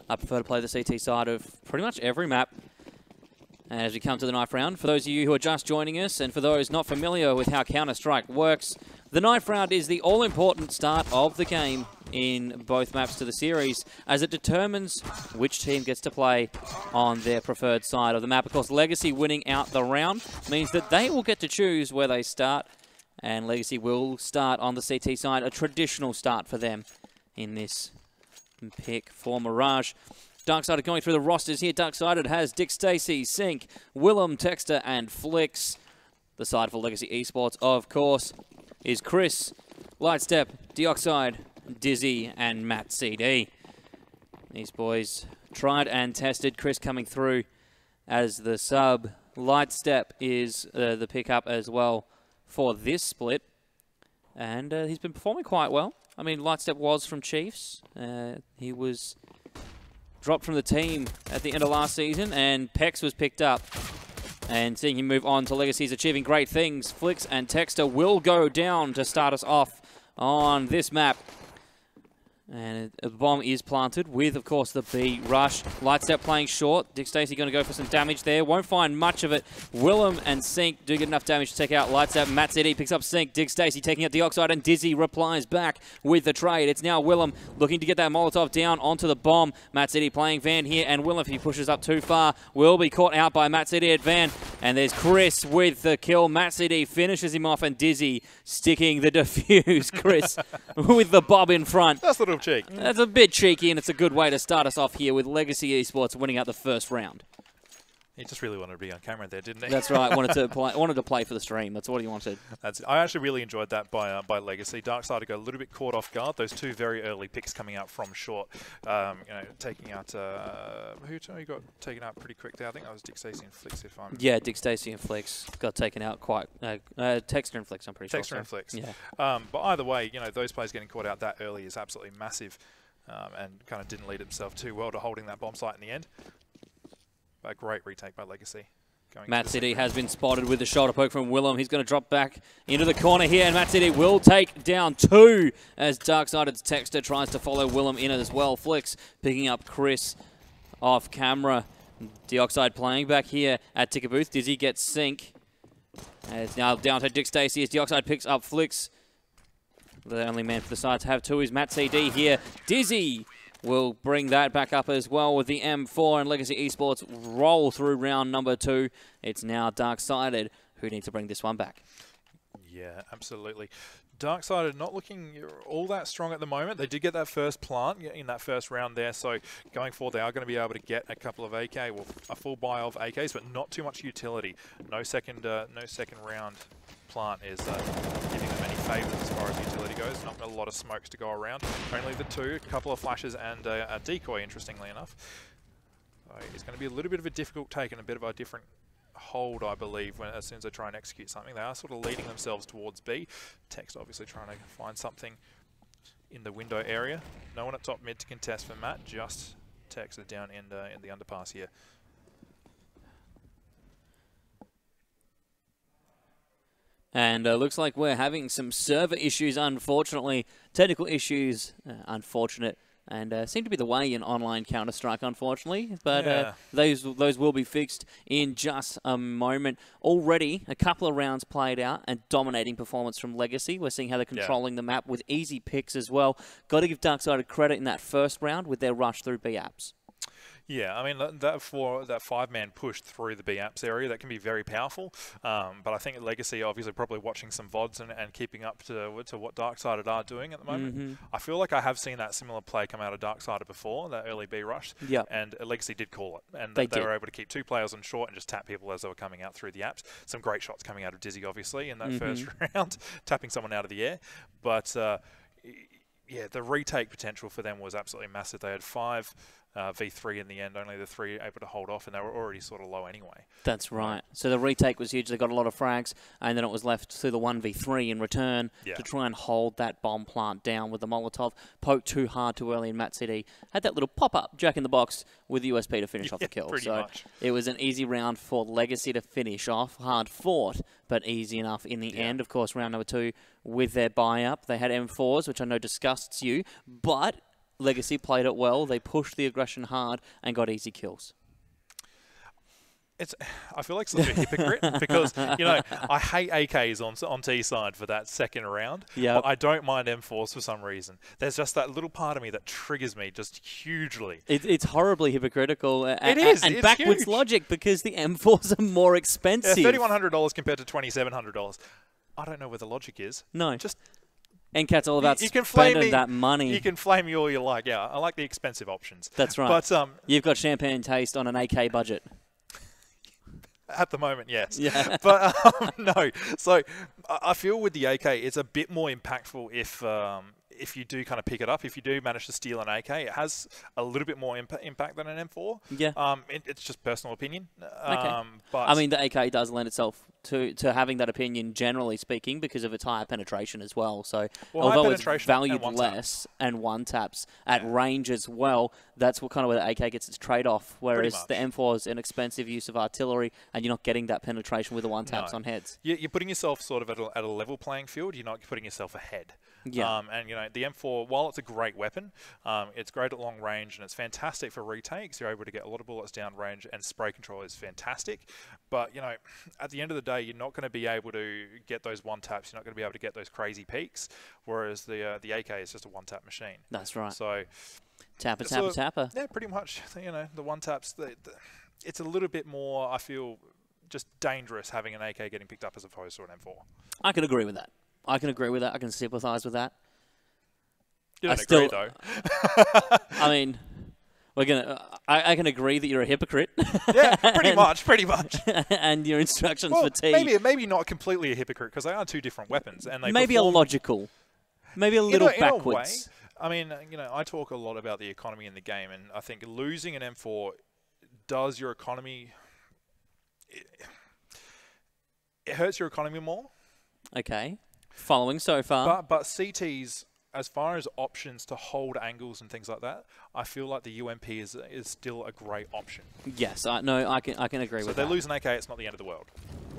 I prefer to play the CT side of pretty much every map. And as we come to the knife round, for those of you who are just joining us, and for those not familiar with how Counter-Strike works, the knife round is the all-important start of the game in both maps to the series, as it determines which team gets to play on their preferred side of the map. Of course, Legacy winning out the round means that they will get to choose where they start, and Legacy will start on the CT side, a traditional start for them in this pick for Mirage. Darksided going through the rosters here. Darksided has Dick Stacey, Sync, Willem, Texter, and Flix. The side for Legacy Esports, of course, is Chris, Lightstep, Deoxide, Dizzy, and Matt CD. These boys tried and tested. Chris coming through as the sub. Lightstep is the pickup as well for this split. And he's been performing quite well. I mean, Lightstep was from Chiefs. He was dropped from the team at the end of last season, and Pex was picked up. And seeing him move on to Legacy, he's achieving great things. Flix and Texter will go down to start us off on this map. And a bomb is planted with, of course, the B rush. Lightstep playing short. Dick Stacey going to go for some damage there. Won't find much of it. Willem and Sync do get enough damage to take out Lightstep. Matt CD picks up Sync. Dick Stacey taking out Deoxide, and Dizzy replies back with the trade. It's now Willem looking to get that Molotov down onto the bomb. Matt CD playing Van here, and Willem, if he pushes up too far, will be caught out by Matt CD at Van. And there's Chris with the kill. Matt CD finishes him off, and Dizzy sticking the defuse. Chris with the bob in front. That's a little cheek. That's a bit cheeky, and it's a good way to start us off here with Legacy Esports winning out the first round. He just really wanted to be on camera there, didn't he? That's right. Wanted to play for the stream. That's what he wanted. I actually really enjoyed that by Legacy. Darksided got a little bit caught off guard. Those two very early picks coming out from short, taking out who got taken out pretty quick there. I think that was Dick Stacey and Flix. Dick Stacey and Flix got taken out quite. Texter and Flix, I'm pretty sure. Texter and Flix. Yeah. But either way, those players getting caught out that early is absolutely massive, and kind of didn't lead himself too well to holding that bomb site in the end. A great retake by Legacy. Matt City has been spotted with the shoulder poke from Willem. He's going to drop back into the corner here, and Matt City will take down two as Darksided's Texter tries to follow Willem in as well. Flix picking up Chris off camera. Deoxide playing back here at Ticker Booth. Dizzy gets Sync. And it's now down to Dick Stacey as Deoxide picks up Flix. The only man for the side to have two is Matt CD here. Dizzy will bring that back up as well with the M4, and Legacy Esports roll through round number 2. It's now Darksided who need to bring this one back. Yeah, absolutely. Darksided not looking all that strong at the moment. They did get that first plant in that first round there, so going forward they are going to be able to get a couple of AK, well, a full buy of AKs, but not too much utility. No second round plant is giving them any favours as far as utility goes. Not a lot of smokes to go around. Only the two, a couple of flashes and a decoy, interestingly enough. So it's going to be a little bit of a difficult take and a bit of a different hold, I believe, as soon as they try and execute something. They are sort of leading themselves towards B. Text obviously trying to find something in the window area. No one at top mid to contest for Matt, just Text down in the underpass here. And looks like we're having some server issues, unfortunately. Technical issues, unfortunate. And seem to be the way in online Counter-Strike, unfortunately. But yeah, those will be fixed in just a moment. Already, a couple of rounds played out and dominating performance from Legacy. We're seeing how they're controlling the map with easy picks as well. Got to give Darksided credit in that first round with their rush through B apps. Yeah, I mean, that 5-man push through the B apps area, that can be very powerful. But I think Legacy obviously probably watching some VODs and keeping up to what Darksided are doing at the moment. I feel like I have seen that similar play come out of Darksided before, that early B rush. Yep. And Legacy did call it. And they were able to keep 2 players on short and just tap people as they were coming out through the apps. Some great shots coming out of Dizzy, obviously, in that first round, tapping someone out of the air. But yeah, the retake potential for them was absolutely massive. They had 5 V3 in the end, only the 3 able to hold off, and they were already sort of low anyway. That's right. So the retake was huge. They got a lot of frags, and then it was left to the 1v3 in return to try and hold that bomb plant down with the Molotov. Poked too hard too early, and Matt CD had that little pop-up Jack in the Box with USP to finish off the kill. Pretty much. It was an easy round for Legacy to finish off. Hard fought, but easy enough in the end. Of course, round number 2 with their buy-up. They had M4s, which I know disgusts you, but Legacy played it well. They pushed the aggression hard and got easy kills. I feel like such a hypocrite because, you know, I hate AKs on T side for that second round. Yeah. But I don't mind M4s for some reason. There's just that little part of me that triggers me just hugely. It's horribly hypocritical. It is. And it's backwards huge. logic because the M4s are more expensive. Yeah, $3,100 compared to $2,700. I don't know where the logic is. No. Just NCAT's all about you can flame spending me, that money. You can flame me all you like. Yeah, I like the expensive options. That's right. But you've got champagne taste on an AK budget. At the moment, yes. Yeah. But no. So I feel with the AK, it's a bit more impactful if you do kind of pick it up. If you do manage to steal an AK, it has a little bit more impact than an M4. Yeah. It's just personal opinion. Okay. But I mean, the AK does lend itself to having that opinion, generally speaking, because of its higher penetration as well. So although it's valued less and one taps at range as well, that's what kind of where the AK gets its trade-off. Whereas the M4 is an expensive use of artillery, and you're not getting that penetration with the one taps on heads. You're putting yourself sort of at a level playing field. You're not putting yourself ahead. Yeah. And you know, the M4, while it's a great weapon, it's great at long range and it's fantastic for retakes. You're able to get a lot of bullets down range, and spray control is fantastic. But you know, at the end of the day, you're not going to be able to get those one taps. You're not going to be able to get those crazy peaks. Whereas the AK is just a one tap machine. That's right. So tapper, tapper, tapper. Yeah, pretty much. You know, the one taps. It's a little bit more, I feel, just dangerous having an AK getting picked up as opposed to an M4. I can agree with that. I can agree with that. I can sympathise with that. You don't agree, though. I mean, we're gonna. I can agree that you're a hypocrite. Yeah, pretty much. And your instructions for T. Maybe not completely a hypocrite because they are two different weapons, and they maybe illogical, maybe a little backwards. I mean, you know, I talk a lot about the economy in the game, and I think losing an M4 does your economy. It hurts your economy more. Okay. Following so far. But CTs, as far as options to hold angles and things like that, I feel like the UMP is still a great option. Yes, I can agree with that. So they lose an AK, it's not the end of the world.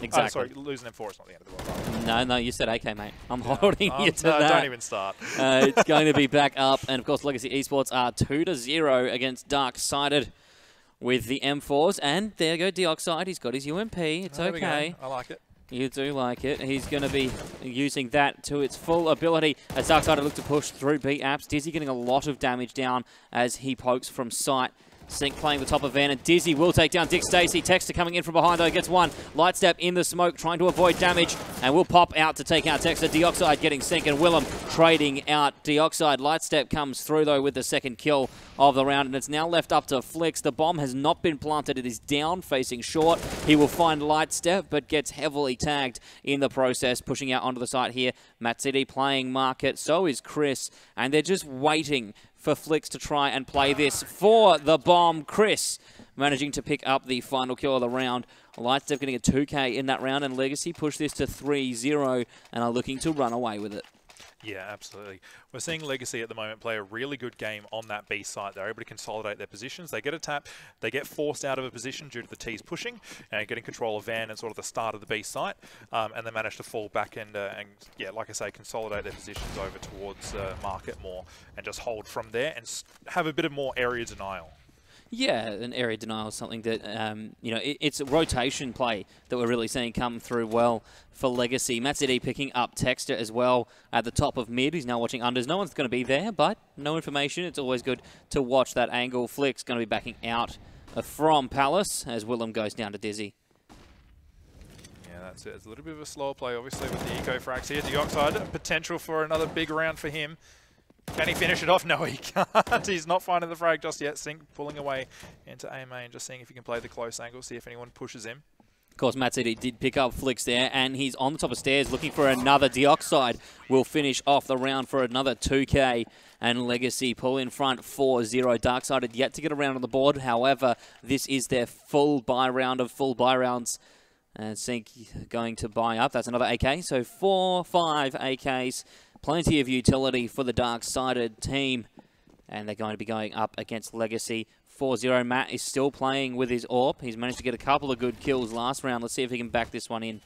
Exactly. Sorry, lose an M4, it's not the end of the world. No, you said AK, mate. I'm holding you to that. Don't even start. It's going to be back up, and of course, Legacy Esports are 2-0 against Dark-Sided with the M4s, and there you go, Dioxide. He's got his UMP. It's okay. I like it. You do like it. He's going to be using that to its full ability as Darksided look to push through B apps. Dizzy getting a lot of damage down as he pokes from sight. Sync playing the top of Van, and Dizzy will take down Dick Stacey. Texter coming in from behind, though, gets one. Lightstep in the smoke, trying to avoid damage, and will pop out to take out Texter. Dioxide getting Sync, and Willem trading out Dioxide. Lightstep comes through, though, with the second kill of the round, and it's now left up to Flix. The bomb has not been planted. It is down, facing short. He will find Lightstep, but gets heavily tagged in the process, pushing out onto the site here. Matt City playing market, so is Chris, and they're just waiting for Flix to try and play this for the bomb. Chris managing to pick up the final kill of the round. Lightstep getting a 2K in that round, and Legacy push this to 3-0 and are looking to run away with it. Yeah, absolutely. We're seeing Legacy at the moment play a really good game on that B site. They're able to consolidate their positions. They get a tap. They get forced out of a position due to the T's pushing and getting control of Van at sort of the start of the B site. And they manage to fall back and yeah, like I say, consolidate their positions over towards market more and just hold from there and have a bit of more area denial. Yeah, an area denial is something that, you know, it's a rotation play that we're really seeing come through well for Legacy. Matt City picking up Texter as well at the top of mid. He's now watching unders. No one's going to be there, but no information. It's always good to watch that angle. Flick's going to be backing out from Palace as Willem goes down to Dizzy. Yeah, that's it. It's a little bit of a slower play, obviously, with the eco frags here. Dioxide, potential for another big round for him. Can he finish it off? No, he can't. He's not finding the frag just yet. Sync pulling away into AMA and just seeing if he can play the close angle, see if anyone pushes him. Of course, Matt City did pick up Flix there, and he's on the top of stairs looking for another. Dioxide will finish off the round for another 2K, and Legacy pull in front 4-0. Darksided yet to get around on the board. However, this is their full buy round of full buy rounds. And Sync going to buy up. That's another AK. So 4-5 AKs. Plenty of utility for the Dark-Sided team. And they're going to be going up against Legacy. 4-0. Matt is still playing with his AWP. He's managed to get a couple of good kills last round. Let's see if he can back this one in.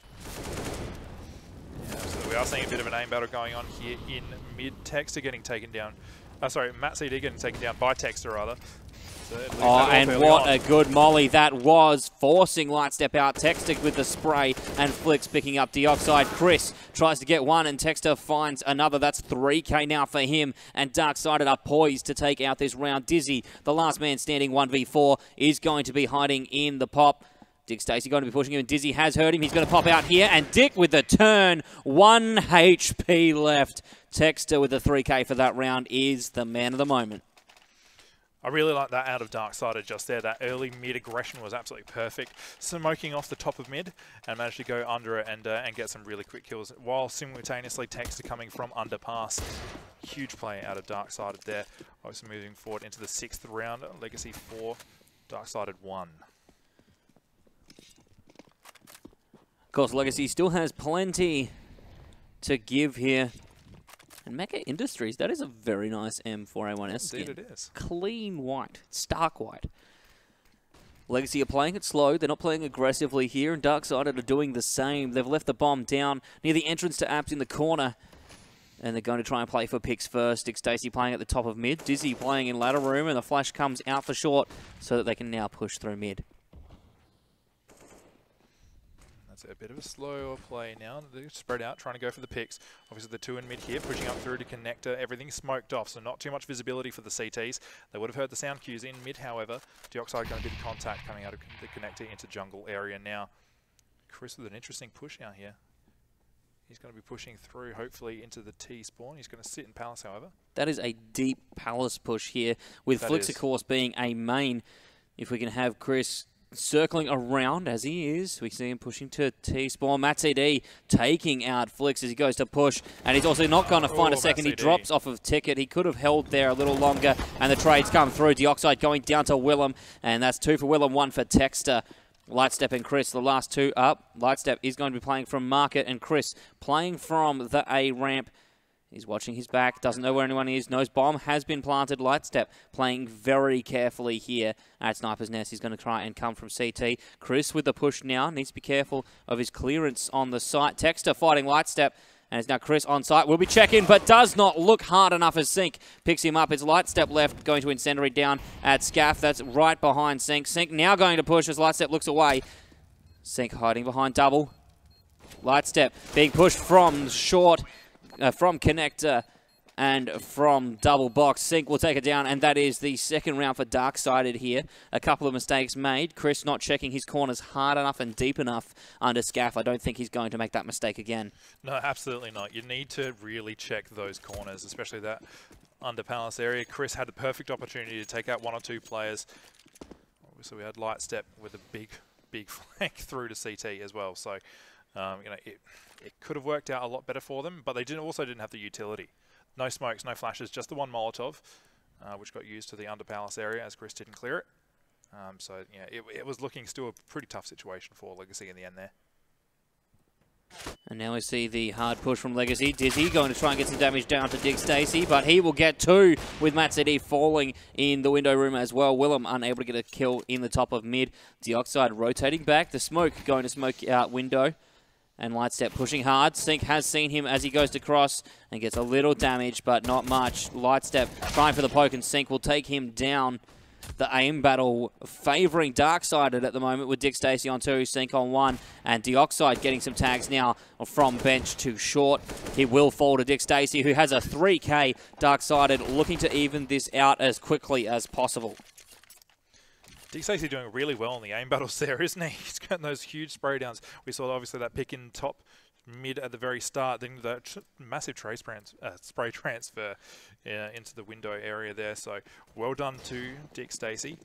Yeah, so we are seeing a bit of an aim battle going on here in mid. Texter getting taken down Sorry, Matt CD getting taken down by Texter, rather. So and what a good molly that was, forcing Lightstep out. Texter with the spray, and Flicks picking up Dioxide. Chris tries to get one, and Texter finds another. That's 3K now for him, and Darksided are poised to take out this round. Dizzy, the last man standing 1v4, is going to be hiding in the pop. Dick Stacey going to be pushing him, and Dizzy has heard him. He's going to pop out here, and Dick with the turn. 1 HP left. Texter with the 3K for that round is the man of the moment. I really like that out of Darksided just there. That early mid aggression was absolutely perfect. Smoking off the top of mid and managed to go under it and get some really quick kills while simultaneously Texter coming from underpass. Huge play out of Darksided there. Obviously moving forward into the 6th round. Legacy 4, Darksided 1. Of course, Legacy still has plenty to give here. And Mecha Industries, that is a very nice M4A1S skin. Indeed it is. Clean white, stark white. Legacy are playing it slow. They're not playing aggressively here, and Darksided are doing the same. They've left the bomb down near the entrance to Apps in the corner. And they're going to try and play for picks first. Dick Stacey playing at the top of mid. Dizzy playing in ladder room, and the flash comes out for short so that they can now push through mid. A bit of a slower play now. They're spread out, trying to go for the picks. Obviously the 2 in mid here, pushing up through to connector. Everything's smoked off, so not too much visibility for the CTs. They would have heard the sound cues in mid, however. Dioxide going to be the contact coming out of the connector into jungle area now. Chris with an interesting push out here. He's going to be pushing through, hopefully, into the T spawn. He's going to sit in Palace, however. That is a deep Palace push here, with Flicks, of course, being a main. If we can have Chris circling around as he is, we see him pushing to T-spawn. Matt CD taking out Flicks as he goes to push, and he's also not going to find a second. He drops off of Ticket. He could have held there a little longer, and the trades come through. Dioxide going down to Willem, and that's 2 for Willem, 1 for Texter. Lightstep and Chris, the last 2 up. Lightstep is going to be playing from Market, and Chris playing from the A ramp. He's watching his back, doesn't know where anyone is, knows bomb has been planted. Lightstep playing very carefully here at Sniper's Nest. He's going to try and come from CT. Chris with the push now, needs to be careful of his clearance on the site. Texter fighting Lightstep, and it's now Chris on site. Will be checking, but does not look hard enough as Sync picks him up. It's Lightstep left, going to Incendiary down at Scaff. That's right behind Sync. Sync now going to push as Lightstep looks away. Sync hiding behind double. Lightstep being pushed from short, from connector and from double box. Sync will take it down, and that is the 2nd round for Darksided here. A couple of mistakes made. Chris not checking his corners hard enough and deep enough under Scaff. I don't think he's going to make that mistake again. No, absolutely not. You need to really check those corners, especially that under Palace area. Chris had the perfect opportunity to take out 1 or 2 players. Obviously, we had Lightstep with a big flank through to CT as well. So, you know, it could have worked out a lot better for them, but they also didn't have the utility. No smokes, no flashes, just the 1 Molotov, which got used to the under Palace area as Chris didn't clear it. So, yeah, it was looking still a pretty tough situation for Legacy in the end there. And now we see the hard push from Legacy. Dizzy going to try and get some damage down to Dick Stacey, but he will get 2 with Matt CD falling in the window room as well. Willem unable to get a kill in the top of mid. Dioxide rotating back. The smoke going to smoke out window. And Lightstep pushing hard. Sync has seen him as he goes to cross and gets a little damage, but not much. Lightstep trying for the poke, and Sync will take him down. The aim battle favouring Darksided at the moment with Dick Stacey on 2, Sync on 1, and Dioxide getting some tags now from bench to short. He will fall to Dick Stacey, who has a 3K. Darksided looking to even this out as quickly as possible. Dick Stacey doing really well in the aim battles there, isn't he? He's got those huge spray downs. We saw obviously that pick in top mid at the very start, then the massive spray transfer into the window area there. So well done to Dick Stacey.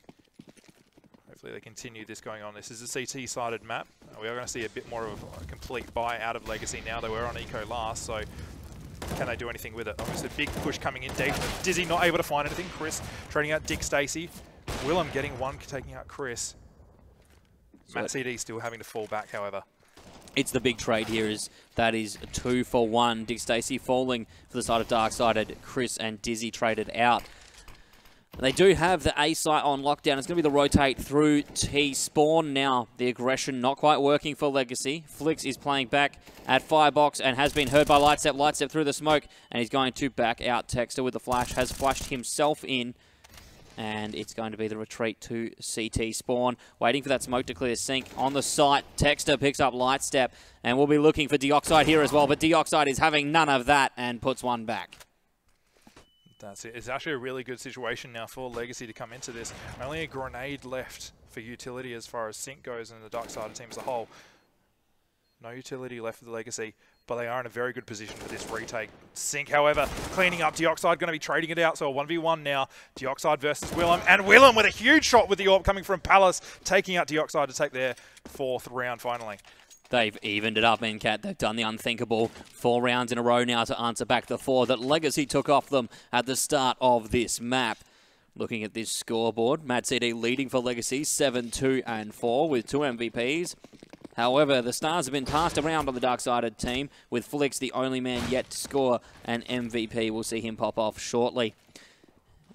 Hopefully they continue this going on. This is a CT-sided map. We are going to see a bit more of a complete buy out of Legacy now. They were on Eco last, so can they do anything with it? Obviously big push coming in deep. Dizzy not able to find anything. Chris trading out Dick Stacey. Willem getting 1, taking out Chris. Matt CD still having to fall back, however. It's the big trade here. That is 2 for 1. Dick Stacey falling for the side of Darksided. Chris and Dizzy traded out. They do have the A site on lockdown. It's going to be the rotate through T spawn now. The aggression not quite working for Legacy. Flix is playing back at Firebox and has been heard by Lightstep. Lightstep through the smoke, and he's going to back out. Texter with the flash has flashed himself in, and it's going to be the retreat to CT spawn. Waiting for that smoke to clear. Sync on the site. Texter picks up Lightstep, and we'll be looking for Deoxide here as well, but Deoxide is having none of that and puts one back. That's it. It's actually a really good situation now for Legacy to come into this. Only a grenade left for utility as far as Sync goes and the Dark Side team as a whole. No utility left for the Legacy, but they are in a very good position for this retake. Sync, however, cleaning up. Deoxide going to be trading it out, so a 1v1 now. Deoxide versus Willem, and Willem with a huge shot with the AWP coming from Palace, taking out Deoxide to take their 4th round finally. They've evened it up, NCAT. They've done the unthinkable. 4 rounds in a row now to answer back the 4 that Legacy took off them at the start of this map. Looking at this scoreboard, Mad CD leading for Legacy, 7-2-4 with 2 MVPs. However, the stars have been passed around on the Dark-Sided team, with Flix the only man yet to score an MVP. We'll see him pop off shortly.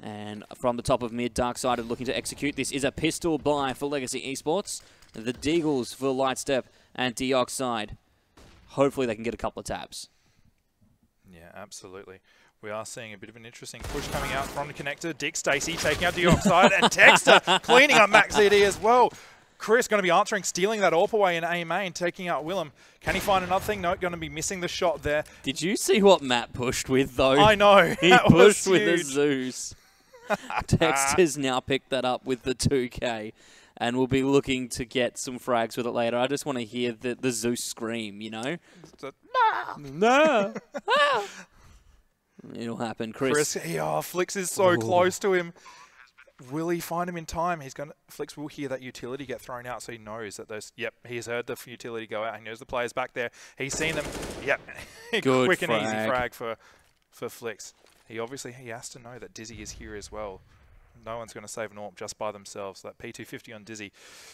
And from the top of mid, Dark-Sided looking to execute. This is a pistol buy for Legacy Esports. The Deagles for Lightstep and Deoxide. Hopefully they can get a couple of taps. Yeah, absolutely. We are seeing a bit of an interesting push coming out from the connector. Dick Stacey taking out Deoxide and Texter cleaning up Max CD as well. Chris going to be answering, stealing that AWP away in A main, taking out Willem. Can he find another thing? No, going to be missing the shot there. Did you see what Matt pushed with, though? I know. He pushed with a Zeus. Texter's now picked that up with the 2K. And we'll be looking to get some frags with it later. I just want to hear the Zeus scream, you know? No! It'll happen. Chris. Flix is so close to him. Will he find him in time? Flix will hear that utility get thrown out, so he knows that there's... Yep, he's heard the utility go out. He knows the players back there. He's seen them. Yep. Good quick frag. And easy frag for Flix. He has to know that Dizzy is here as well. No one's going to save an AWP just by themselves. That P250 on Dizzy,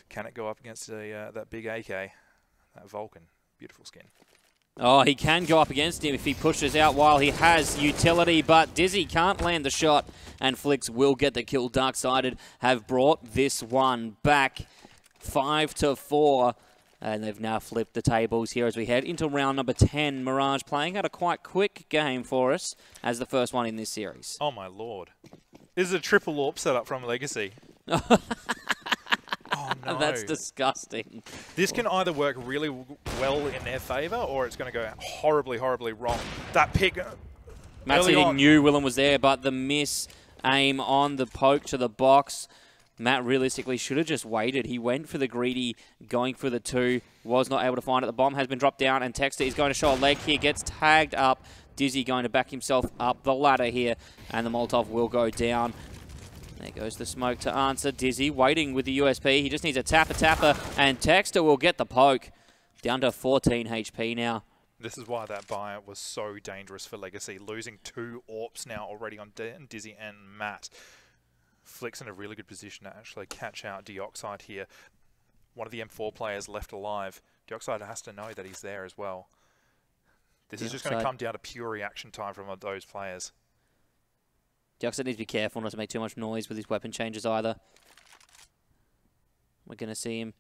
can it go up against that big AK? That Vulcan, beautiful skin. Oh, he can go up against him if he pushes out while he has utility, but Dizzy can't land the shot, and Flix will get the kill. Dark-Sided have brought this one back 5-4, and they've now flipped the tables here as we head into round number 10. Mirage playing out a quite quick game for us as the first one in this series. Oh, my Lord. This is a triple AWP setup from Legacy. Oh, no. That's disgusting. This can either work really well in their favour, or it's going to go horribly, horribly wrong. That pick... Matt City knew Willem was there, but the miss aim on the poke to the box. Matt realistically should have just waited. He went for the greedy, going for the 2. Was not able to find it. The bomb has been dropped down, and Texter is going to show a leg here. Gets tagged up. Dizzy going to back himself up the ladder here, and the Molotov will go down. There goes the smoke to answer. Dizzy waiting with the USP. He just needs a tapper, and Texter will get the poke. Down to 14 HP now. This is why that buy was so dangerous for Legacy. Losing 2 AWPs now already on Dizzy and Matt. Flix in a really good position to actually catch out Deoxide here. One of the M4 players left alive. Deoxide has to know that he's there as well. This is just going to come down to pure reaction time from those players. Deoxide needs to be careful not to make too much noise with his weapon changes either. We're going to see him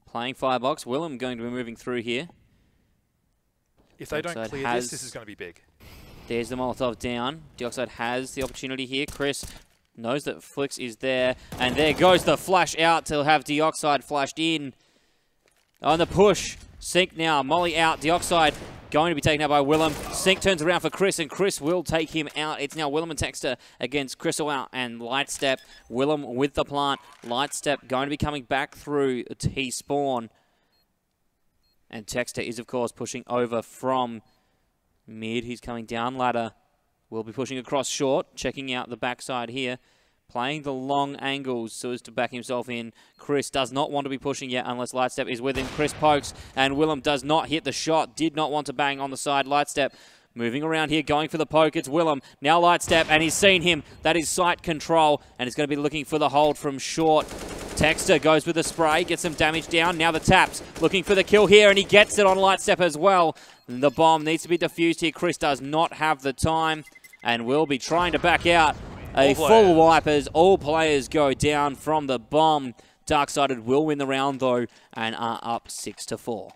playing Firebox. Willem going to be moving through here. If they don't clear this is going to be big. There's the Molotov down. Deoxide has the opportunity here. Chris knows that Flix is there. And there goes the flash out to have Deoxide flashed in. On the push. Sync now. Molly out. Deoxide going to be taken out by Willem. Sync turns around for Chris, and Chris will take him out. It's now Willem and Texter against Crystal out and Lightstep. Willem with the plant. Lightstep going to be coming back through T-spawn. And Texter is, of course, pushing over from mid. He's coming down ladder. Will be pushing across short, checking out the backside here. Playing the long angles so as to back himself in. Chris does not want to be pushing yet unless Lightstep is with him. Chris pokes, and Willem does not hit the shot. Did not want to bang on the side. Lightstep moving around here, going for the poke. It's Willem. Now Lightstep, and he's seen him. That is sight control, and he's going to be looking for the hold from short. Texter goes with the spray, gets some damage down. Now the taps, looking for the kill here, and he gets it on Lightstep as well. The bomb needs to be defused here. Chris does not have the time, and will be trying to back out. A full wipe as all players go down from the bomb. Darksided will win the round, though, and are up 6-4.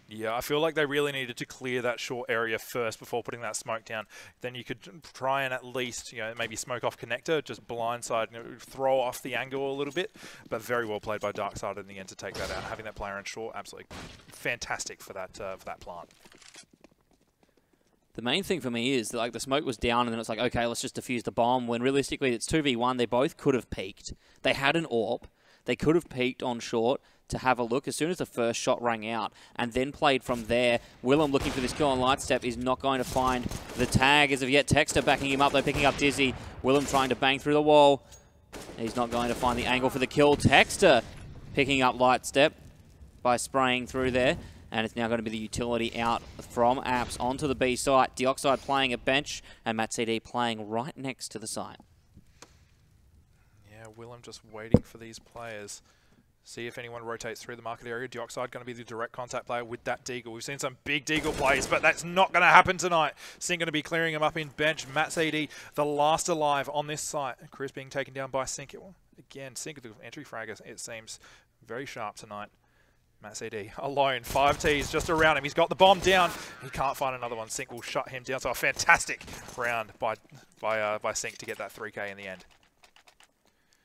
Yeah, I feel like they really needed to clear that short area first before putting that smoke down. Then you could try and at least, maybe smoke off connector, just blindside, throw off the angle a little bit. But very well played by Darksided in the end to take that out. Having that player in short, absolutely fantastic for that plant. The main thing for me is that, like, the smoke was down and then it's like, okay, let's just defuse the bomb, when realistically it's 2v1. They both could have peeked. They had an AWP. They could have peeked on short to have a look as soon as the first shot rang out and then played from there. Willem looking for this kill on Lightstep is not going to find the tag as of yet. Texter backing him up, though, picking up Dizzy. Willem trying to bang through the wall. He's not going to find the angle for the kill. Texter picking up Lightstep by spraying through there. And it's now going to be the utility out from Apps onto the B site. Dioxide playing at bench and Matt CD playing right next to the site. Yeah, Willem just waiting for these players. See if anyone rotates through the market area. Dioxide going to be the direct contact player with that Deagle. We've seen some big Deagle plays, but that's not going to happen tonight. Sink going to be clearing him up in bench. Matt CD, the last alive on this site. Chris being taken down by Sink. Again, Sink, the entry frag, it seems very sharp tonight. Matt CD alone, 5 Ts just around him. He's got the bomb down. He can't find another one. Sink will shut him down. So a fantastic round by Sink to get that 3K in the end.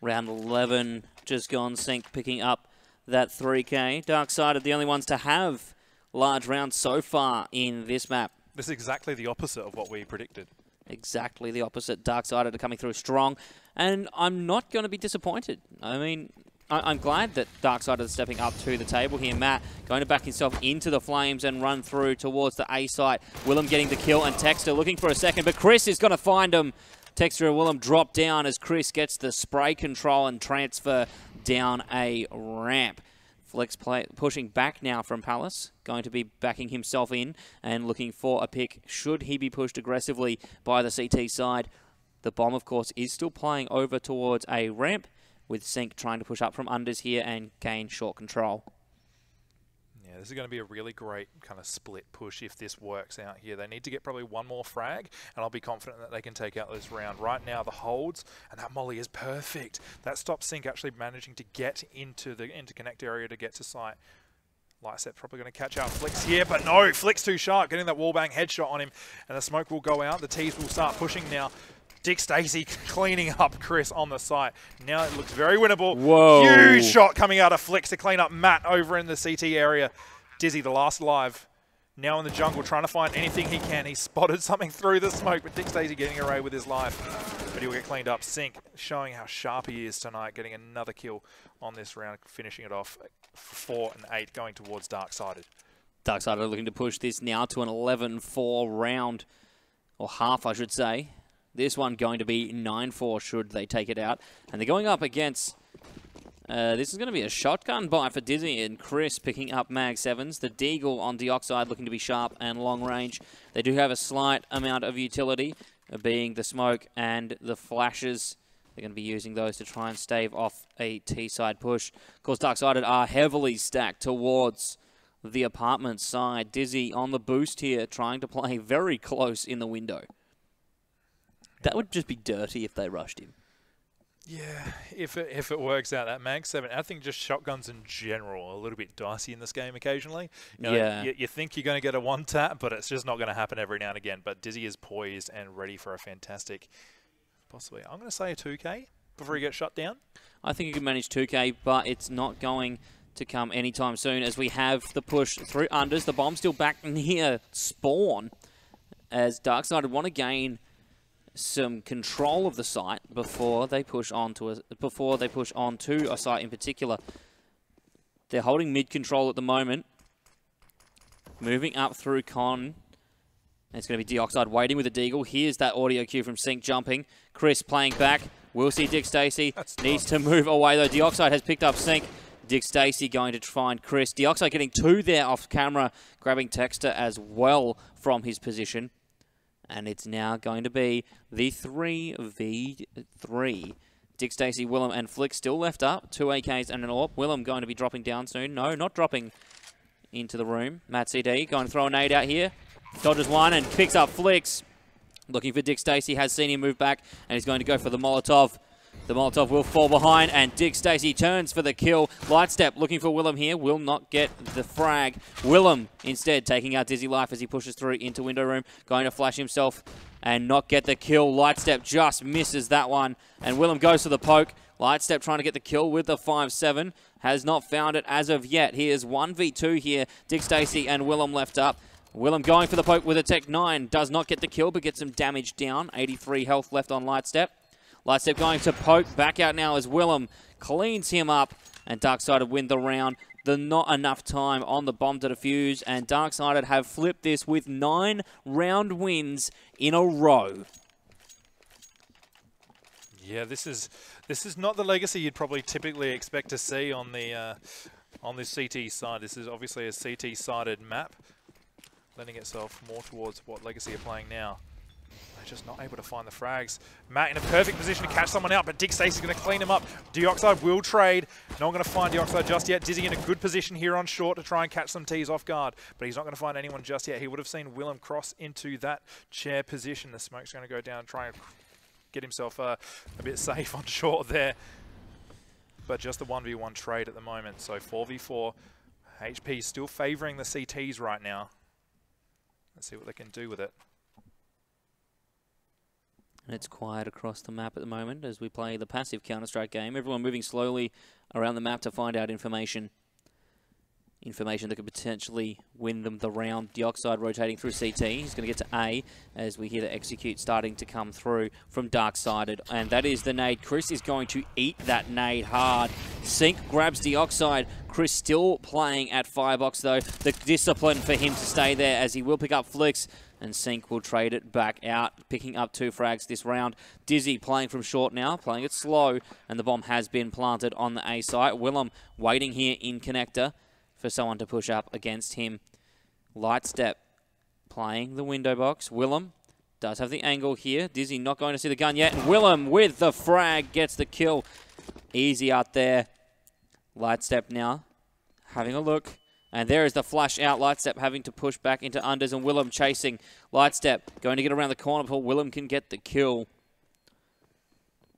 Round 11 just gone. Sink picking up that 3K. Darksided the only ones to have large rounds so far in this map. This is exactly the opposite of what we predicted. Exactly the opposite. Darksided are coming through strong, and I'm not going to be disappointed. I mean, I'm glad that Darksided is stepping up to the table here. Matt going to back himself into the flames and run through towards the A site. Willem getting the kill and Texter looking for a second, but Chris is going to find him. Texter and Willem drop down as Chris gets the spray control and transfer down a ramp. Flex pushing back now from Palace, going to be backing himself in and looking for a pick should he be pushed aggressively by the CT side. The bomb, of course, is still playing over towards a ramp, with Sink trying to push up from unders here and gain short control. Yeah, this is going to be a really great kind of split push if this works out here. They need to get probably one more frag, and I'll be confident that they can take out this round. Right now, the holds, and that molly is perfect. That stops Sink actually managing to get into the interconnect area to get to site. Lightstep probably going to catch out Flicks here, but no, Flicks too sharp, getting that wallbang headshot on him, and the smoke will go out. The T's will start pushing now. Dick Stacey cleaning up Chris on the site. Now it looks very winnable. Whoa. Huge shot coming out of Flicks to clean up Matt over in the CT area. Dizzy, the last alive, now in the jungle, trying to find anything he can. He spotted something through the smoke, but Dick Stacey getting away with his life. But he'll get cleaned up. Sink showing how sharp he is tonight, getting another kill on this round, finishing it off 4 and 8, going towards Darksided. Darksided are looking to push this now to an 11-4 round, or half, I should say. This one going to be 9-4 should they take it out. And they're going up against... this is going to be a shotgun buy for Dizzy and Chris picking up Mag 7s. The Deagle on Dioxide looking to be sharp and long range. They do have a slight amount of utility, being the smoke and the flashes. They're going to be using those to try and stave off a T-side push. Of course, Darksided are heavily stacked towards the apartment side. Dizzy on the boost here, trying to play very close in the window. That would just be dirty if they rushed him. Yeah, if it works out, that Mag 7, I think just shotguns in general are a little bit dicey in this game occasionally. You think you're going to get a one-tap, but it's just not going to happen every now and again. But Dizzy is poised and ready for a fantastic, possibly, I'm going to say a 2K before he gets shut down. I think he can manage 2K, but it's not going to come anytime soon as we have the push through unders. The bomb's still back near spawn as Darksided want to gain some control of the site before they push onto a site in particular. They're holding mid control at the moment. Moving up through Con. It's going to be Dioxide waiting with a Deagle. Here's that audio cue from Sink jumping. Chris playing back. We'll see Dick Stacey. Needs to move away though. Dioxide has picked up Sink. Dick Stacey going to find Chris. Dioxide getting 2 there off camera. Grabbing Texter as well from his position. And it's now going to be the 3v3. Dick Stacey, Willem, and Flick still left up. 2 AKs and an AWP. Willem going to be dropping down soon. No, not dropping into the room. Matt CD going to throw a nade out here. Dodges one and picks up Flicks. Looking for Dick Stacey, has seen him move back, and he's going to go for the Molotov. The Molotov will fall behind, and Dick Stacey turns for the kill. Lightstep looking for Willem here, will not get the frag. Willem instead taking out Dizzy Life as he pushes through into window room, going to flash himself and not get the kill. Lightstep just misses that one, and Willem goes for the poke. Lightstep trying to get the kill with the 5-7, has not found it as of yet. He is 1v2 here, Dick Stacey and Willem left up. Willem going for the poke with a Tech 9, does not get the kill, but gets some damage down. 83 health left on Lightstep. Lightstep going to poke, back out now as Willem cleans him up, and Darksided win the round. Not enough time on the bomb to defuse, and Darksided have flipped this with 9 round wins in a row. Yeah, this is not the legacy you'd probably typically expect to see on the CT side. This is obviously a CT-sided map, lending itself more towards what Legacy are playing now. They're just not able to find the frags. Matt in a perfect position to catch someone out, but Dick Stacey's going to clean him up. Deoxide will trade. Not going to find Deoxide just yet. Dizzy in a good position here on short to try and catch some T's off guard, but he's not going to find anyone just yet. He would have seen Willem cross into that chair position. The smoke's going to go down and try and get himself a bit safe on short there. But just the 1v1 trade at the moment. So 4v4. HP still favouring the CTs right now. Let's see what they can do with it. And it's quiet across the map at the moment as we play the passive Counter-Strike game. Everyone moving slowly around the map to find out information. Information that could potentially win them the round. Deoxide rotating through CT. He's going to get to A as we hear the execute starting to come through from Darksided. And that is the nade. Chris is going to eat that nade hard. Sync grabs Deoxide. Chris still playing at Firebox though. The discipline for him to stay there as he will pick up Flicks. And Sync will trade it back out, picking up 2 frags this round. Dizzy playing from short now, playing it slow. And the bomb has been planted on the A site. Willem waiting here in connector for someone to push up against him. Lightstep playing the window box. Willem does have the angle here. Dizzy not going to see the gun yet. And Willem with the frag gets the kill. Easy out there. Lightstep now having a look. And there is the flash out. Lightstep having to push back into unders and Willem chasing. Lightstep going to get around the corner before Willem can get the kill.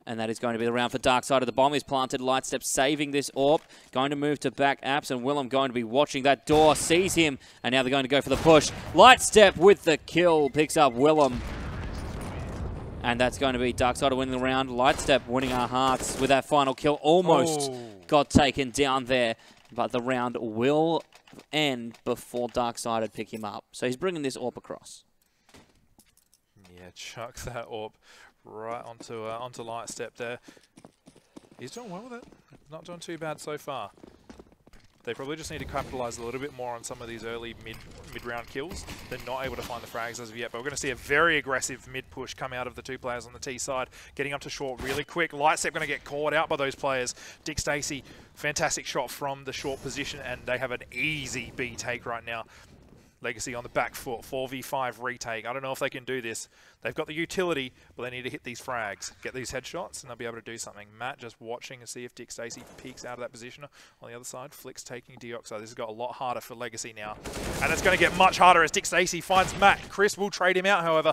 And that is going to be the round for Darksided. The bomb is planted. Lightstep saving this AWP. Going to move to back apps, and Willem going to be watching that door. Sees him, and now they're going to go for the push. Lightstep with the kill. Picks up Willem. And that's going to be Darksided winning the round. Lightstep winning our hearts with that final kill. Almost got taken down there. But the round will end before Darksided pick him up. So he's bringing this AWP across. Yeah, chuck that AWP right onto Lightstep there. He's doing well with it. Not doing too bad so far. They probably just need to capitalize a little bit more on some of these early mid-round kills. They're not able to find the frags as of yet, but we're going to see a very aggressive mid-push come out of the 2 players on the T side, getting up to short really quick. Lightstep going to get caught out by those players. Dick Stacey, fantastic shot from the short position, and they have an easy B take right now. Legacy on the back foot, 4v5 retake. I don't know if they can do this. They've got the utility, but they need to hit these frags, get these headshots, and they'll be able to do something. Matt just watching and see if Dick Stacey peeks out of that position. On the other side, Flicks taking Deoxide. This has got a lot harder for Legacy now. And it's going to get much harder as Dick Stacey finds Matt. Chris will trade him out, however.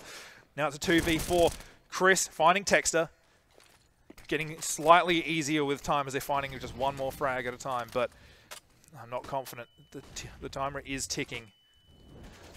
Now it's a 2v4. Chris finding Texter. Getting slightly easier with time as they're finding just 1 more frag at a time, but I'm not confident. The timer is ticking.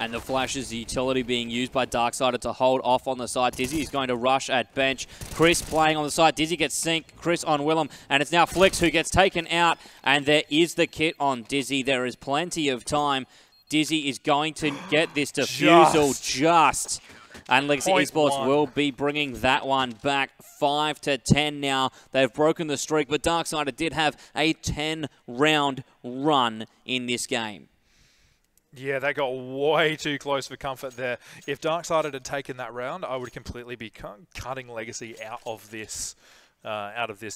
And the flash is the utility being used by Darksided to hold off on the side. Dizzy is going to rush at bench. Chris playing on the side. Dizzy gets synced. Chris on Willem. And it's now Flicks who gets taken out. And there is the kit on Dizzy. There is plenty of time. Dizzy is going to get this defusal just. And Legacy Esports will be bringing that one back. 5-10 now. They've broken the streak. But Darksided did have a 10-round run in this game. Yeah, they got way too close for comfort there. If Darksided had taken that round, I would completely be cutting Legacy out of this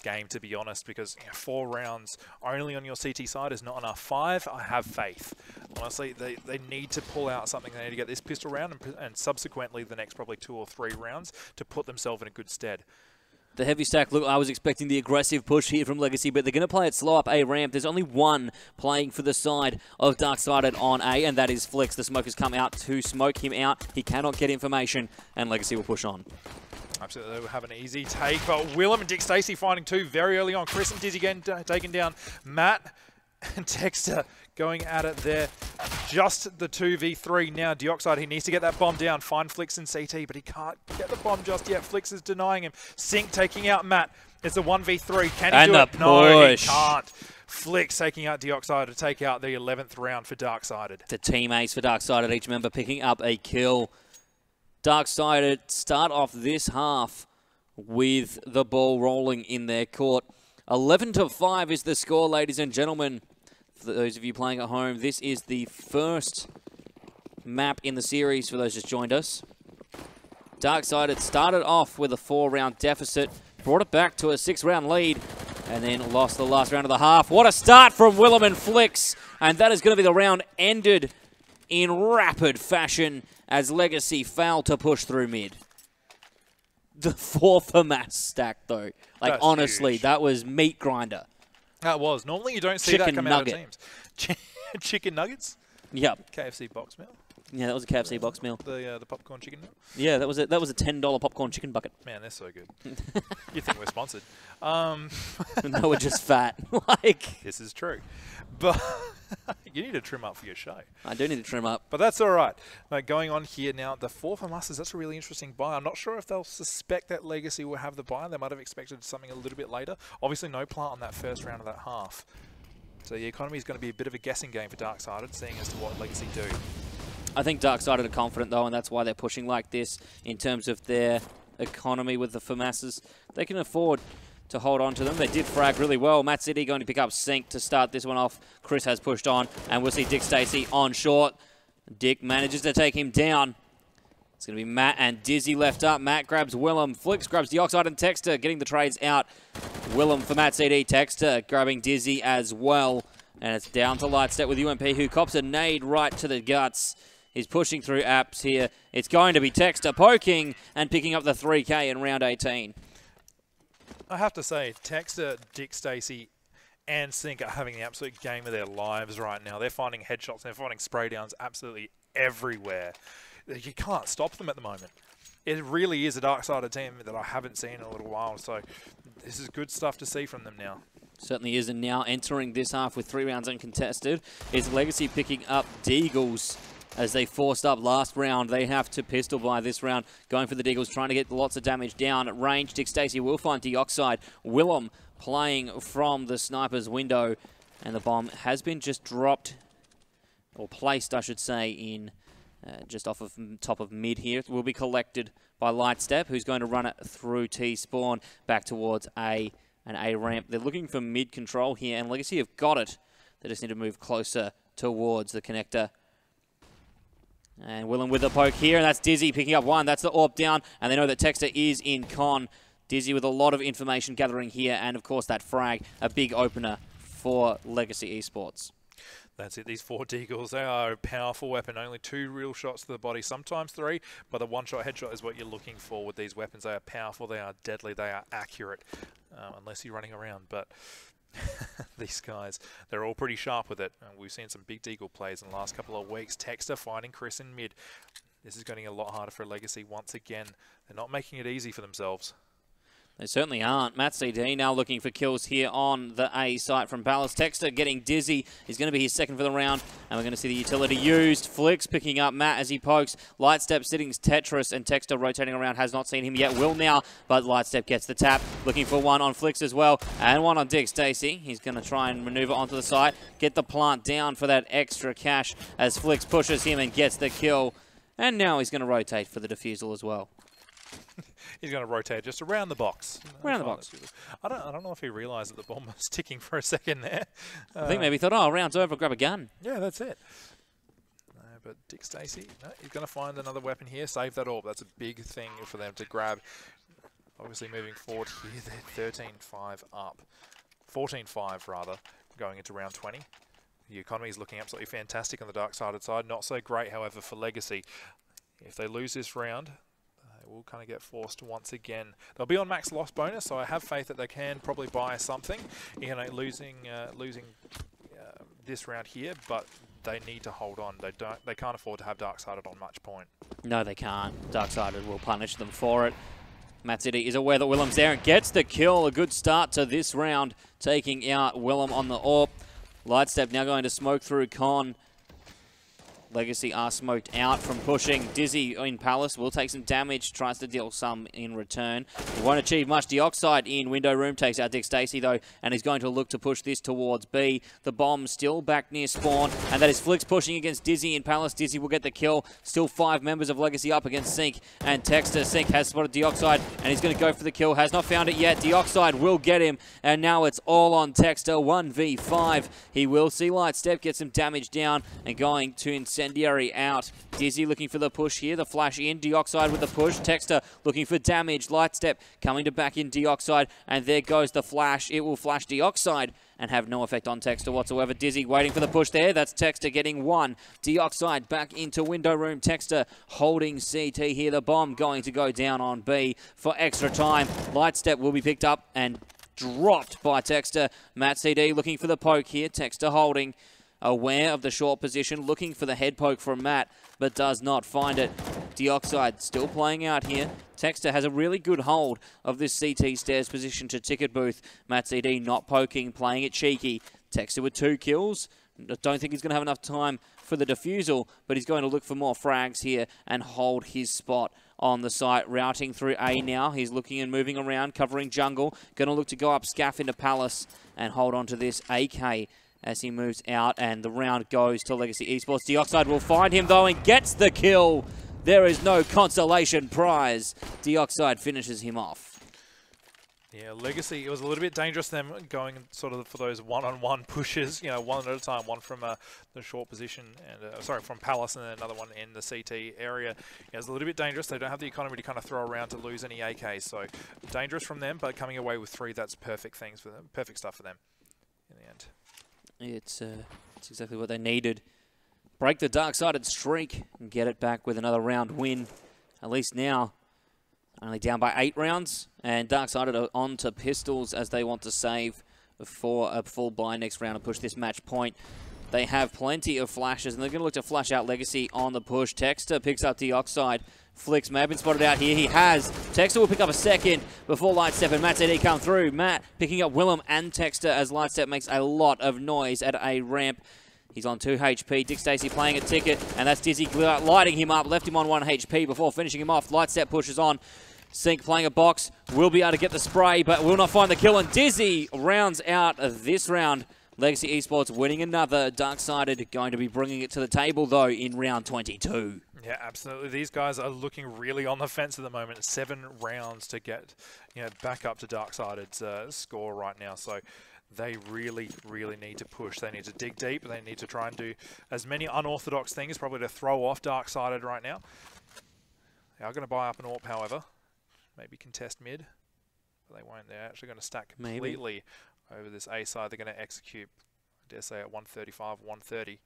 game, to be honest, because 4 rounds only on your CT side is not enough. 5, I have faith. Honestly, they need to pull out something. They need to get this pistol round and subsequently the next probably 2 or 3 rounds to put themselves in a good stead. The heavy stack, look, I was expecting the aggressive push here from Legacy, but they're going to play it slow up A ramp. There's only one playing for the side of Darksided on A, and that is Flix. The smokers come out to smoke him out. He cannot get information, and Legacy will push on. Absolutely, they will have an easy take, but Willem and Dick Stacey finding two very early on. Chris and Dizzy getting taken down. Matt and Texter going at it there. Just the 2v3 now. Dioxide, he needs to get that bomb down. Find Flix and CT, but he can't get the bomb just yet. Flix is denying him. Sync taking out Matt. It's a 1v3. Can he do it? No, he can't. Flix taking out Dioxide to take out the 11th round for Darksided. The team ace for Darksided, each member picking up a kill. Darksided start off this half with the ball rolling in their court. 11-5 is the score, ladies and gentlemen. For those of you playing at home, this is the first map in the series for those just joined us. Darksided started off with a 4-round deficit, brought it back to a 6-round lead, and then lost the last round of the half. What a start from Willem and Flix, and that is going to be the round ended in rapid fashion as Legacy failed to push through mid. The 4 for mass stack, though. Like, that's honestly, huge. that was meat grinder. That was. Normally you don't see Chicken that come nugget. out of teams. Chicken nuggets? Yep. KFC box meal? Yeah, that was a KFC box meal. The popcorn chicken meal? Yeah, that was a $10 popcorn chicken bucket. Man, they're so good. You think we're sponsored. No, we're just fat. Like, this is true. But you need to trim up for your show. I do need to trim up. But that's all right. Like, going on here now, the 4 for Masters, that's a really interesting buy. I'm not sure if they'll suspect that Legacy will have the buy. They might have expected something a little bit later. Obviously, no plant on that first round of that half. So the economy is going to be a bit of a guessing game for Darksided, seeing as to what Legacy do. I think Darksided are confident, though, and that's why they're pushing like this in terms of their economy with the FAMASs. They can afford to hold on to them. They did frag really well. Matt City going to pick up Sync to start this one off. Chris has pushed on, and we'll see Dick Stacey on short. Dick manages to take him down. It's going to be Matt and Dizzy left up. Matt grabs Willem. Flix grabs Dioxide and Texter, getting the trades out. Willem for Matt CD. Texter grabbing Dizzy as well. And it's down to Lightstep with UMP, who cops a nade right to the guts. He's pushing through apps here. It's going to be Texter poking and picking up the 3K in round 18. I have to say, Texter, Dick Stacey, and Sync are having the absolute game of their lives right now. They're finding headshots, they're finding spray downs absolutely everywhere. You can't stop them at the moment. It really is a Darksided team that I haven't seen in a little while, so this is good stuff to see from them now. Certainly is, and now entering this half with 3 rounds uncontested is Legacy picking up Deagles. As they forced up last round, they have to pistol buy this round. Going for the Deagles, trying to get lots of damage down at range. Dick Stacey will find Dioxide. Willem playing from the sniper's window. And the bomb has been just dropped, or placed, I should say, in just off of top of mid here. It will be collected by Lightstep, who's going to run it through T-spawn back towards an A ramp. They're looking for mid control here, and Legacy have got it. They just need to move closer towards the connector. And Willem with a poke here, and that's Dizzy picking up one. That's the AWP down, and they know that Texter is in con. Dizzy with a lot of information gathering here, and of course that frag, a big opener for Legacy Esports. That's it. These 4 Deagles, they are a powerful weapon. Only 2 real shots to the body, sometimes 3, but the one-shot headshot is what you're looking for with these weapons. They are powerful, they are deadly, they are accurate, unless you're running around. But these guys, they're all pretty sharp with it. We've seen some big Deagle plays in the last couple of weeks. Texter finding Chris in mid. This is getting a lot harder for Legacy once again. They're not making it easy for themselves. They certainly aren't. Matt CD now looking for kills here on the A site from Palace. Texter getting Dizzy. He's going to be his second for the round, and we're going to see the utility used. Flix picking up Matt as he pokes. Lightstep sitting Tetris, and Texter rotating around. Has not seen him yet. Will now, but Lightstep gets the tap. Looking for one on Flix as well, and one on Dick Stacey. He's going to try and maneuver onto the site. Get the plant down for that extra cash as Flix pushes him and gets the kill. And now he's going to rotate for the defusal as well. He's going to rotate just around the box. Around the box. I don't know if he realised that the bomb was ticking for a second there. I think maybe he thought, oh, round's over, grab a gun. Yeah, that's it. But Dick Stacey, no, he's going to find another weapon here. Save that orb. That's a big thing for them to grab. Obviously moving forward here, they're 13-5 up. 14-5 rather, going into round 20. The economy is looking absolutely fantastic on the Darksided side. Not so great, however, for Legacy. If they lose this round, They will kind of get forced once again. They'll be on max loss bonus, so I have faith that they can probably buy something. You know, losing this round here, but they need to hold on. They can't afford to have Darksided on match point. No, they can't. Darksided will punish them for it. Matt City is aware that Willem's there and gets the kill. A good start to this round, taking out Willem on the AWP. Lightstep now going to smoke through Con. Legacy are smoked out from pushing. Dizzy in Palace will take some damage, tries to deal some in return. He won't achieve much. Dioxide in window room takes out Dick Stacey though, and he's going to look to push this towards B. The bomb still back near spawn, and that is Flicks pushing against Dizzy in Palace. Dizzy will get the kill. Still 5 members of Legacy up against Sync and Texter. Sync has spotted Dioxide, and he's going to go for the kill. Has not found it yet. Dioxide will get him, and now it's all on Texter. 1v5. He will see Lightstep get some damage down, and going to Incendiary out. Dizzy looking for the push here. The flash in. Dioxide with the push. Texter looking for damage. Lightstep coming to back in Dioxide. And there goes the flash. It will flash Dioxide and have no effect on Texter whatsoever. Dizzy waiting for the push there. That's Texter getting one. Dioxide back into window room. Texter holding CT here. The bomb going to go down on B for extra time. Lightstep will be picked up and dropped by Texter. Matt CD looking for the poke here. Texter holding. Aware of the short position, looking for the head poke from Matt, but does not find it. Dioxide still playing out here. Texter has a really good hold of this CT stairs position to ticket booth. Matt CD not poking, playing it cheeky. Texter with 2 kills. Don't think he's going to have enough time for the defusal, but he's going to look for more frags here and hold his spot on the site. Routing through A now. He's looking and moving around, covering jungle. Going to look to go up Scaff into Palace and hold on to this AK as he moves out, and the round goes to Legacy Esports. Dioxide will find him though and gets the kill. There is no consolation prize. Dioxide finishes him off. Yeah, Legacy, it was a little bit dangerous them going sort of for those one-on-one pushes, you know, one at a time, one from the short position, and sorry, from Palace, and then another one in the CT area. Yeah, it's a little bit dangerous. They don't have the economy to kind of throw around to lose any AKs, so dangerous from them, but coming away with 3, that's perfect things for them, perfect stuff for them in the end. It's exactly what they needed. Break the Darksided streak and get it back with another round win. At least now, only down by 8 rounds. And Darksided are on to Pistols as they want to save for a full buy next round and push this match point. They have plenty of flashes, and they're going to look to flash out Legacy on the push. Texter picks up Dioxide. Flicks may have been spotted out here. He has. Texter will pick up a second before Lightstep and Matt CD come through. Matt picking up Willem and Texter as Lightstep makes a lot of noise at a ramp. He's on 2 HP. Dick Stacey playing a ticket, and that's Dizzy lighting him up. Left him on 1 HP before finishing him off. Lightstep pushes on. Sync playing a box. Will be able to get the spray, but will not find the kill. And Dizzy rounds out this round. Legacy Esports winning another. Darksided going to be bringing it to the table, though, in round 22. Yeah, absolutely. These guys are looking really on the fence at the moment. 7 rounds to get, you know, back up to Darksided's score right now. So they really, really need to push. They need to dig deep. They need to try and do as many unorthodox things, probably to throw off Darksided right now. They are going to buy up an AWP, however. Maybe contest mid. But they won't. They're actually going to stack completely over this A side. They're going to execute, I dare say, at 135, 130.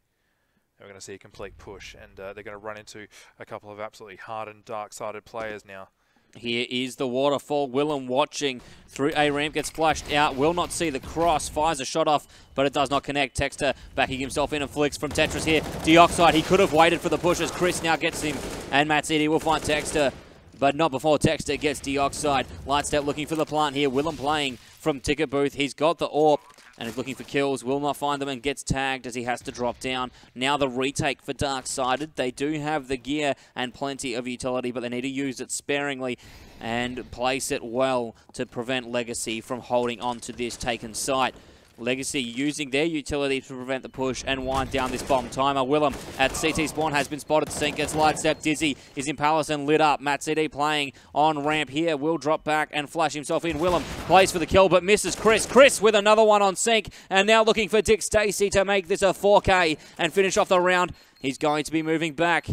We're going to see a complete push, and they're going to run into a couple of absolutely hardened, dark-sided players now. Here is the waterfall. Willem watching through A ramp, gets flashed out, will not see the cross, fires a shot off, but it does not connect. Texter backing himself in and Flicks from Tetris here. Dioxide, he could have waited for the pushes. Chris now gets him, and Matt City will find Texter, but not before Texter gets Dioxide. Lightstep looking for the plant here. Willem playing from ticket booth. He's got the AWP and is looking for kills. Will not find them and gets tagged as he has to drop down. Now the retake for Darksided. They do have the gear and plenty of utility, but they need to use it sparingly and place it well to prevent Legacy from holding on to this taken site. Legacy using their utility to prevent the push and wind down this bomb timer. Willem at CT spawn has been spotted. Sync gets Lightstep. Dizzy is in Palace and lit up. Matt CD playing on ramp here. Will drop back and flash himself in. Willem plays for the kill but misses Chris. Chris with another one on Sync, and now looking for Dick Stacey to make this a 4K and finish off the round. He's going to be moving back.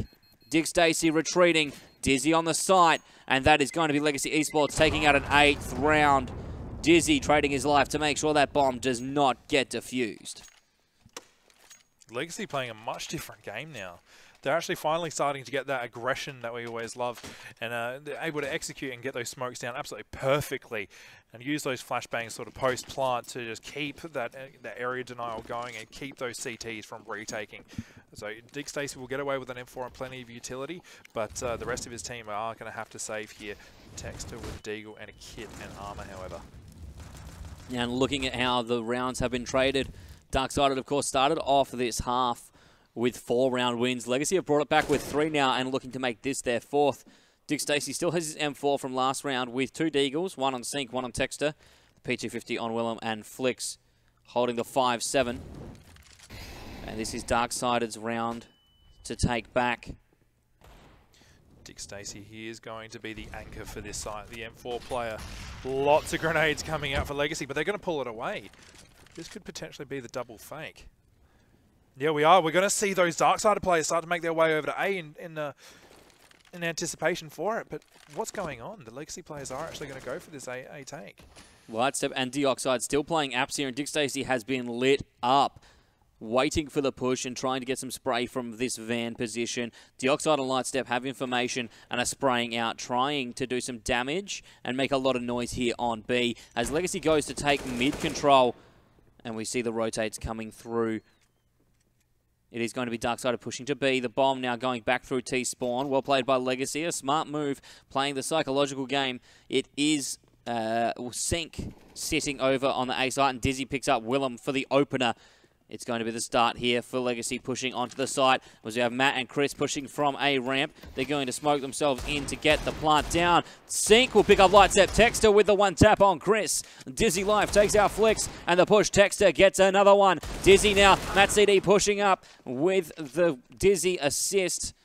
Dick Stacey retreating. Dizzy on the site, and that is going to be Legacy Esports taking out an 8th round. Dizzy trading his life to make sure that bomb does not get defused. Legacy playing a much different game now. they're actually finally starting to get that aggression that we always love, and they're able to execute and get those smokes down absolutely perfectly, and use those flashbangs sort of post-plant to just keep that area denial going and keep those CTs from retaking. So Dig Stacy will get away with an M4 and plenty of utility, but the rest of his team are going to have to save here. Texter with Deagle and a kit and armor, however. And looking at how the rounds have been traded, Darksided, of course, started off this half with 4-round wins. Legacy have brought it back with 3 now and looking to make this their 4th. Dig Stacy still has his M4 from last round with 2 Deagles, 1 on Sync, 1 on Texter, the P250 on Willem, and Flicks holding the 5-7. And this is Darksided's round to take back. Dig Stacy here is going to be the anchor for this side, the M4 player. Lots of grenades coming out for Legacy, but they're going to pull it away. This could potentially be the double fake. Yeah, we are. We're going to see those Darksided players start to make their way over to A in anticipation for it. But what's going on? The Legacy players are actually going to go for this A take. Lightstep and Deoxide still playing apps here, and Dig Stacy has been lit up, waiting for the push and trying to get some spray from this van position. Deoxide and Lightstep have information and are spraying out, trying to do some damage and make a lot of noise here on B. As Legacy goes to take mid control, and we see the rotates coming through. It is going to be Darksided pushing to B. The bomb now going back through T-spawn. Well played by Legacy. A smart move, playing the psychological game. It is Sync sitting over on the A site, and Dizzy picks up Willem for the opener. It's going to be the start here for Legacy pushing onto the site. As we have Matt and Chris pushing from a ramp. They're going to smoke themselves in to get the plant down. Sync will pick up Lightstep. Texter with the 1-tap on Chris. Dizzy Life takes out Flicks, and the push. Texter gets another one. Dizzy now. Matt CD pushing up with the Dizzy assist.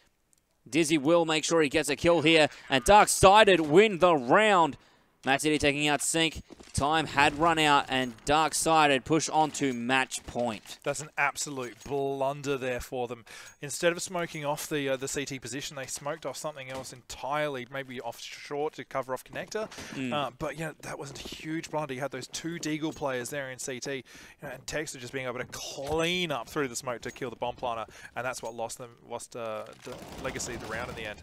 Dizzy will make sure he gets a kill here, and Darksided win the round. Matt CD taking out Sync. Time had run out, and Darksided push on to match point. That's an absolute blunder there for them. Instead of smoking off the CT position, they smoked off something else entirely, maybe off short to cover off connector. But yeah, that was a huge blunder. You had those 2 Deagle players there in CT, and Texter just being able to clean up through the smoke to kill the bomb planter, and that's what lost the Legacy the round in the end.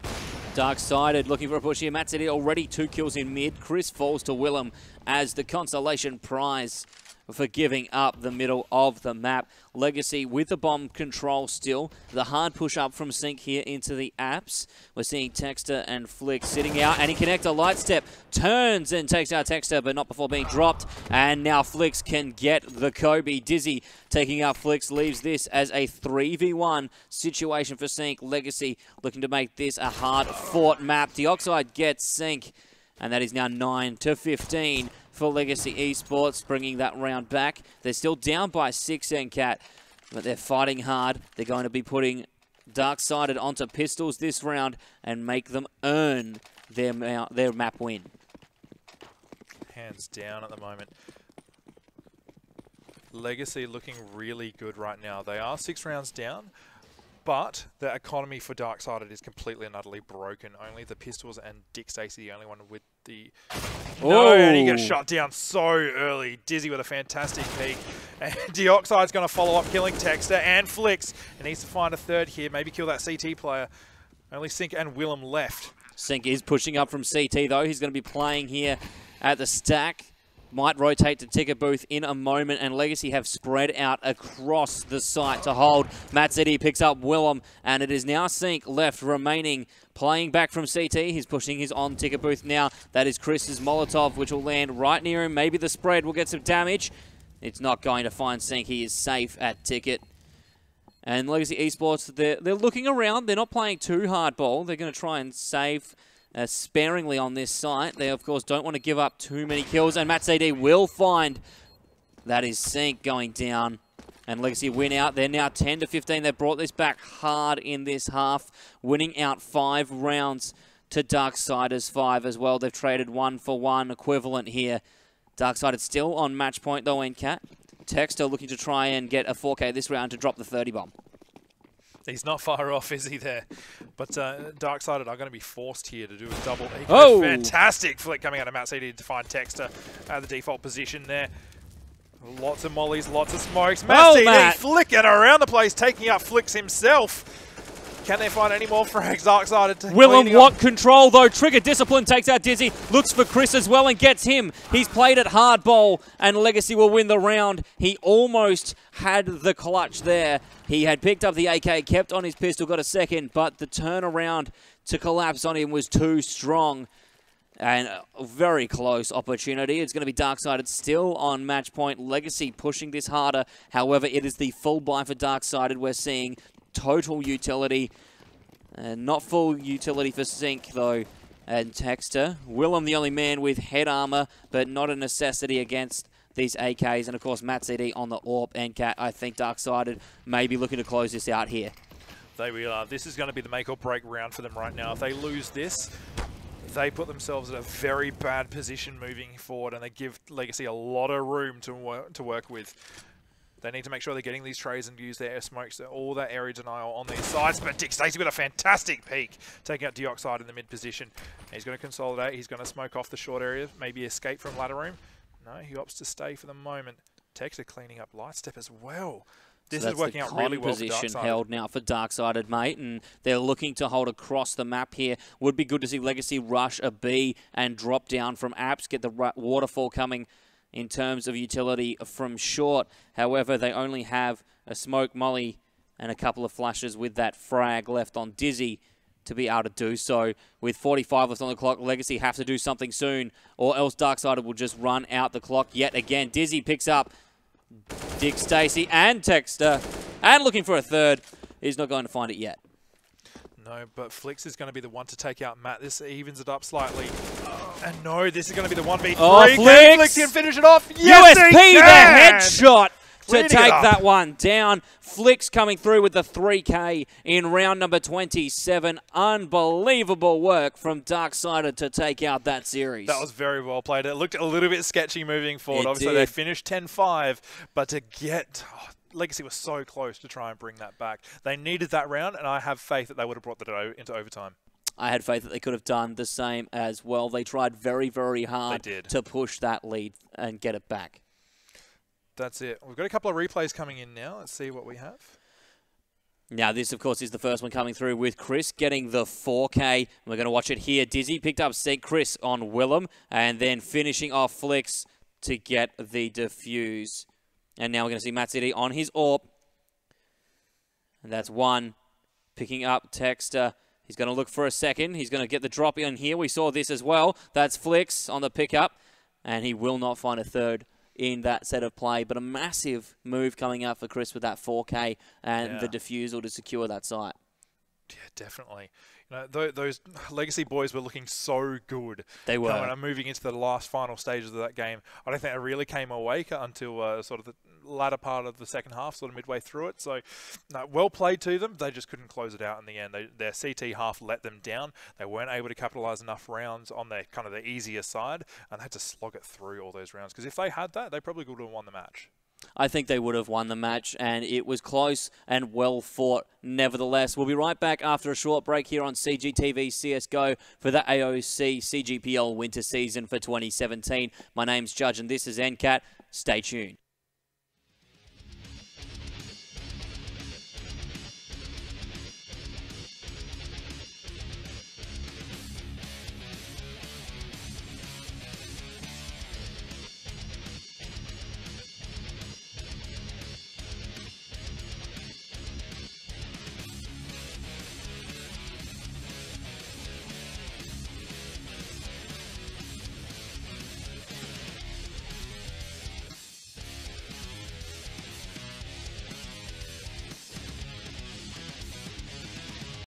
Darksided looking for a push here. Matt City already 2 kills in mid. Chris falls to Willem as the consolation prize for giving up the middle of the map. Legacy with the bomb control still. The hard push up from Sync here into the apps. We're seeing Texter and Flick sitting out, and he connects a Lightstep, turns and takes out Texter, but not before being dropped. And now Flicks can get the Kobe. Dizzy taking out Flicks leaves this as a 3v1 situation for Sync. Legacy looking to make this a hard-fought map. Deoxide gets Sync, and that is now 9-15 for Legacy Esports, bringing that round back. They're still down by 6, NCAT, but they're fighting hard. They're going to be putting Darksided onto pistols this round and make them earn their map win. Hands down at the moment. Legacy looking really good right now. They are 6 rounds down, but the economy for Darksided is completely and utterly broken. Only the pistols and Dig Stacy the only one with the... No, and he gets shot down so early. Dizzy with a fantastic peek. And Deoxide's going to follow up, killing Texter and Flicks. And needs to find a third here, maybe kill that CT player. Only Sync and Willem left. Sync is pushing up from CT, though. He's going to be playing here at the stack. Might rotate to ticket booth in a moment, and Legacy have spread out across the site to hold. Matt City picks up Willem, and it is now Sync left remaining. Playing back from CT, he's pushing his on ticket booth now. That is Chris's Molotov, which will land right near him. Maybe the spread will get some damage. It's not going to find Sync. He is safe at ticket. And Legacy Esports, they're looking around. They're not playing too hardball. They're going to try and save sparingly on this site. They, of course, don't want to give up too many kills, and Matt CD will find that is Sync going down, and Legacy win out. They're now 10-15. They've brought this back hard in this half, winning out 5 rounds to Darksiders 5 as well. They've traded 1-for-1 equivalent here. Darksided still on match point, though, NCAT. Texter looking to try and get a 4K this round to drop the 30 bomb. He's not far off, is he, there? But Darksided are going to be forced here to do a double eco. Oh! Fantastic flick coming out of Matt CD to find Texter at the default position there. Lots of mollies, lots of smokes. Matt CD flicking around the place, taking out Flicks himself. Can they find any more frags? Darksided. Willem want control though. Trigger Discipline takes out Dizzy. Looks for Chris as well and gets him. He's played it hardball and Legacy will win the round. He almost had the clutch there. He had picked up the AK, kept on his pistol, got a second, but the turnaround to collapse on him was too strong. And a very close opportunity. It's going to be Darksided still on match point. Legacy pushing this harder. However, it is the full buy for Darksided. We're seeing total utility. Not full utility for Sync, though. And Texter. Willem the only man with head armor, but not a necessity against these AKs. And, of course, Matt CD on the AWP. And Cat, I think Darksided may be looking to close this out here. They will. This is going to be the make or break round for them right now. If they lose this, they put themselves in a very bad position moving forward, and they give Legacy a lot of room to work with. They need to make sure they're getting these trays and use their air smokes, all that area denial on these sides. But Dick Stacey with a fantastic peek, taking out Dioxide in the mid position. He's going to consolidate. He's going to smoke off the short area, maybe escape from ladder room. No, he opts to stay for the moment. Texter cleaning up light step as well. This is working out really well for Darksided. Position held now for Darksided, mate, and they're looking to hold across the map here. Would be good to see Legacy rush a B and drop down from apps, get the waterfall coming in terms of utility from short. However, they only have a smoke molly and a couple of flashes with that frag left on Dizzy to be able to do so. With 45 left on the clock, Legacy have to do something soon, or else Darksided will just run out the clock yet again. Dizzy picks up Dick Stacey and Texter, and looking for a third. He's not going to find it yet. No, but Flix is going to be the one to take out Matt. This evens it up slightly. And no, this is going to be the 1v3. Oh, Flix can finish it off. Yes, USP he can! the headshot to Cleaning take that one down. Flix coming through with the 3K in round number 27. Unbelievable work from Darksided to take out that series. That was very well played. It looked a little bit sketchy moving forward. Obviously, did. they finished 10-5, but to get... Legacy was so close to try and bring that back. They needed that round, and I have faith that they would have brought that into overtime. I had faith that they could have done the same as well. They tried very, very hard to push that lead and get it back. That's it. We've got a couple of replays coming in now. Let's see what we have. Now, this, of course, is the first one coming through with Chris getting the 4K. We're going to watch it here. Dizzy picked up Chris on Willem and then finishing off Flix to get the defuse. And now we're going to see Matt City on his AWP. And that's one. Picking up Texter. He's going to look for a second. He's going to get the drop in here. We saw this as well. That's Flix on the pickup. And he will not find a third in that set of play. But a massive move coming out for Chris with that 4K and the defusal to secure that site. Yeah, definitely. You know, those Legacy boys were looking so good. They were. When I'm moving into the last final stages of that game, I don't think they really came awake until sort of the latter part of the second half, sort of midway through it. So, no, well played to them. They just couldn't close it out in the end. Their CT half let them down. They weren't able to capitalize enough rounds on their kind of the easier side, and they had to slog it through all those rounds. Because if they had that, they probably would have won the match. I think they would have won the match, and it was close and well fought nevertheless. We'll be right back after a short break here on CGTV CSGO for the AOC CGPL winter season for 2017. My name's Judge, and this is NCAT. Stay tuned.